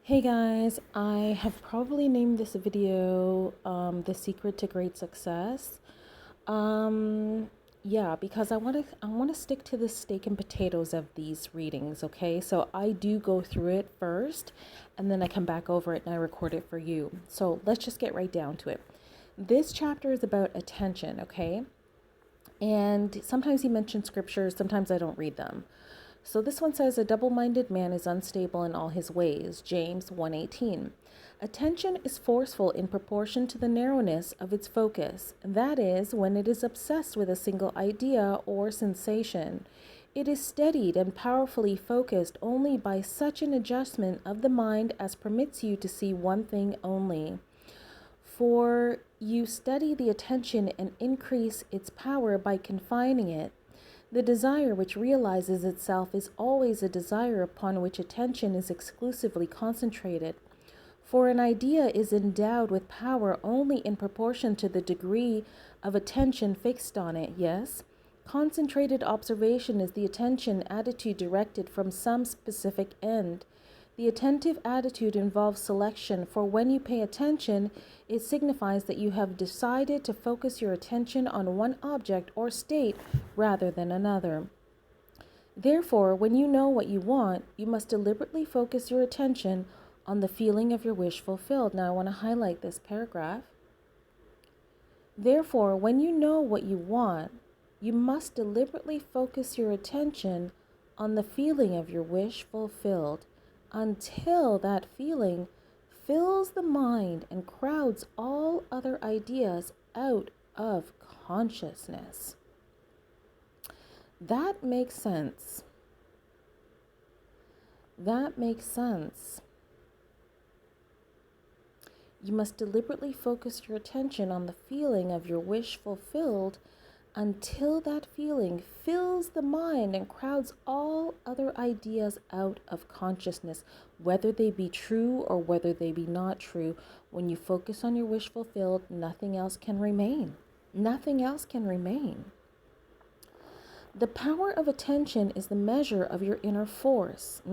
Hey guys, I have probably named this video The Secret to Great Success. Um yeah, because I want to stick to the steak and potatoes of these readings, okay? So I do go through it first and then I come back over it and I record it for you. So let's just get right down to it. This chapter is about attention, okay? And sometimes he mentions scriptures, sometimes I don't read them. So this one says a double-minded man is unstable in all his ways, James 1:18. Attention is forceful in proportion to the narrowness of its focus, that is, when it is obsessed with a single idea or sensation. It is steadied and powerfully focused only by such an adjustment of the mind as permits you to see one thing only. For you steady the attention and increase its power by confining it. The desire which realizes itself is always a desire upon which attention is exclusively concentrated. For an idea is endowed with power only in proportion to the degree of attention fixed on it, yes? Concentrated observation is the attention attitude directed from some specific end. The attentive attitude involves selection, for when you pay attention, it signifies that you have decided to focus your attention on one object or state rather than another. Therefore, when you know what you want, you must deliberately focus your attention on the feeling of your wish fulfilled. Now, I want to highlight this paragraph. Therefore, when you know what you want, you must deliberately focus your attention on the feeling of your wish fulfilled until that feeling fills the mind and crowds all other ideas out of consciousness. That makes sense. That makes sense. You must deliberately focus your attention on the feeling of your wish fulfilled until that feeling fills the mind and crowds all other ideas out of consciousness, whether they be true or whether they be not true. When you focus on your wish fulfilled, nothing else can remain. Nothing else can remain. The power of attention is the measure of your inner force.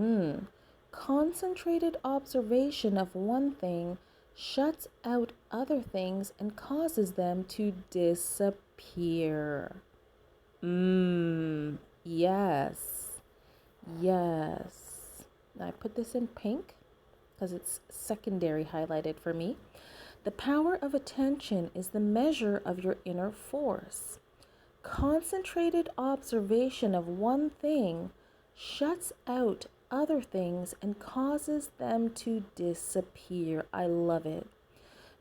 Concentrated observation of one thing shuts out other things and causes them to disappear. Yes. Yes. Now I put this in pink because it's secondary highlighted for me. The power of attention is the measure of your inner force. Concentrated observation of one thing shuts out other things and causes them to disappear. I love it.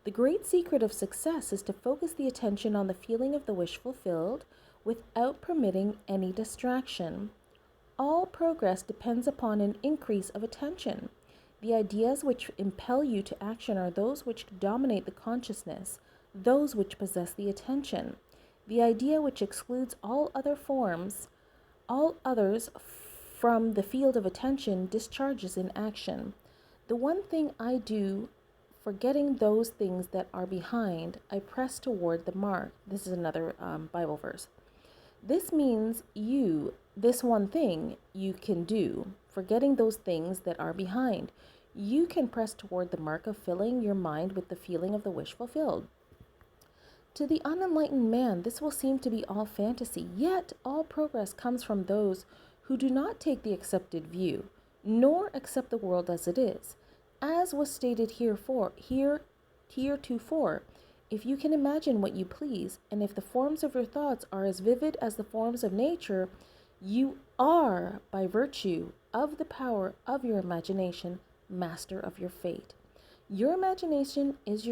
The great secret of success is to focus the attention on the feeling of the wish fulfilled without permitting any distraction. All progress depends upon an increase of attention. The ideas which impel you to action are those which dominate the consciousness, those which possess the attention. The idea which excludes all others from the field of attention discharges in action. The one thing I do, forgetting those things that are behind, I press toward the mark. This is another Bible verse. This means this one thing you can do, forgetting those things that are behind. You can press toward the mark of filling your mind with the feeling of the wish fulfilled. To the unenlightened man, this will seem to be all fantasy, yet all progress comes from those who do not take the accepted view, nor accept the world as it is. As was stated heretofore, if you can imagine what you please, and if the forms of your thoughts are as vivid as the forms of nature, you are, by virtue of the power of your imagination, master of your fate. Your imagination is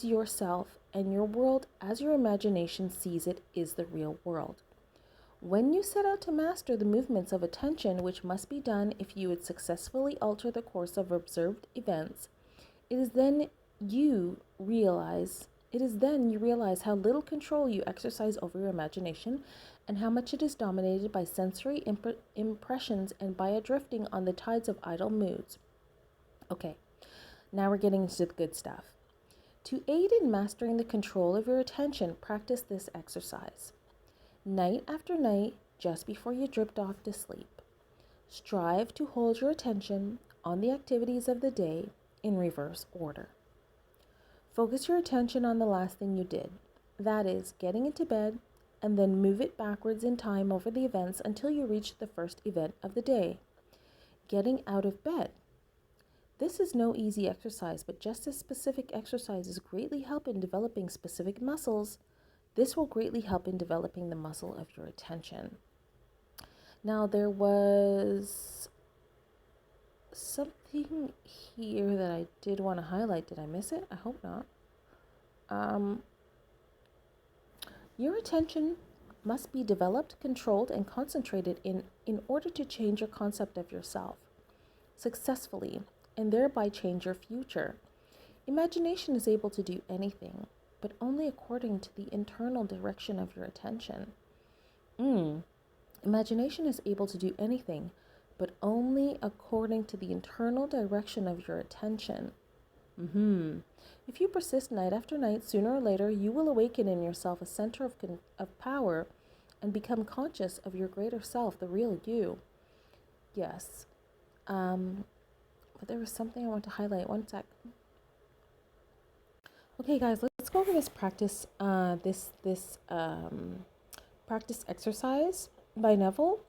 yourself, and your world, as your imagination sees it, is the real world. When you set out to master the movements of attention, which must be done if you would successfully alter the course of observed events, it is then you realize how little control you exercise over your imagination and how much it is dominated by sensory impressions and by a drifting on the tides of idle moods. Okay, now we're getting into the good stuff. To aid in mastering the control of your attention, practice this exercise. Night after night, just before you drift off to sleep, strive to hold your attention on the activities of the day in reverse order. Focus your attention on the last thing you did, that is, getting into bed, and then move it backwards in time over the events until you reach the first event of the day, getting out of bed. This is no easy exercise, but just as specific exercises greatly help in developing specific muscles, this will greatly help in developing the muscle of your attention. Now, there was something here that I did want to highlight. Did I miss it? I hope not. Your attention must be developed, controlled, and concentrated in order to change your concept of yourself successfully and thereby change your future. Imagination is able to do anything, but only according to the internal direction of your attention. Imagination is able to do anything, but only according to the internal direction of your attention. If you persist night after night, sooner or later, you will awaken in yourself a center of power and become conscious of your greater self, the real you. Yes. But there was something I want to highlight. One sec. Okay, guys, let's go over this practice, practice exercise by Neville.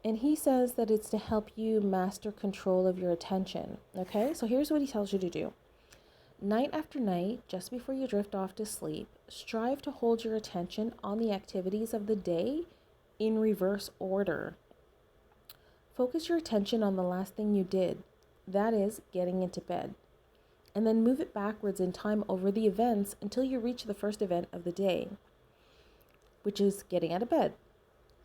And he says that it's to help you master control of your attention. Okay, so here's what he tells you to do. Night after night, just before you drift off to sleep, strive to hold your attention on the activities of the day in reverse order. Focus your attention on the last thing you did, that is, getting into bed, and then move it backwards in time over the events until you reach the first event of the day, which is getting out of bed.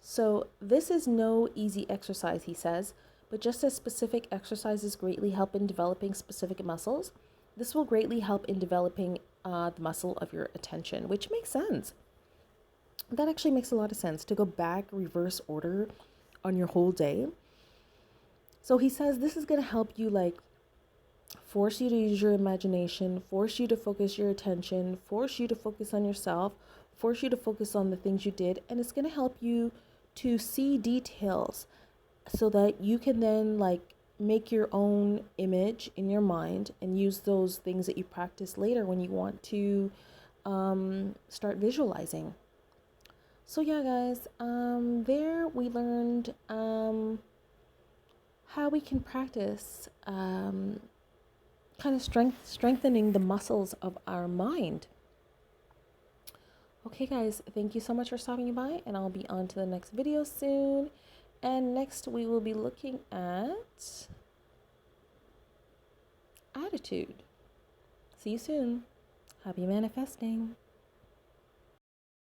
So this is no easy exercise, he says, but just as specific exercises greatly help in developing specific muscles, this will greatly help in developing the muscle of your attention, which makes sense. That actually makes a lot of sense, to go back reverse order on your whole day. So he says this is going to help you force you to use your imagination, force you to focus your attention, force you to focus on yourself, force you to focus on the things you did, and it's going to help you to see details so that you can then make your own image in your mind and use those things that you practice later when you want to start visualizing. So yeah, guys, there we learned how we can practice kind of strengthening the muscles of our mind. Okay, guys, thank you so much for stopping by, and I'll be on to the next video soon. And next we will be looking at attitude. See you soon. Happy manifesting.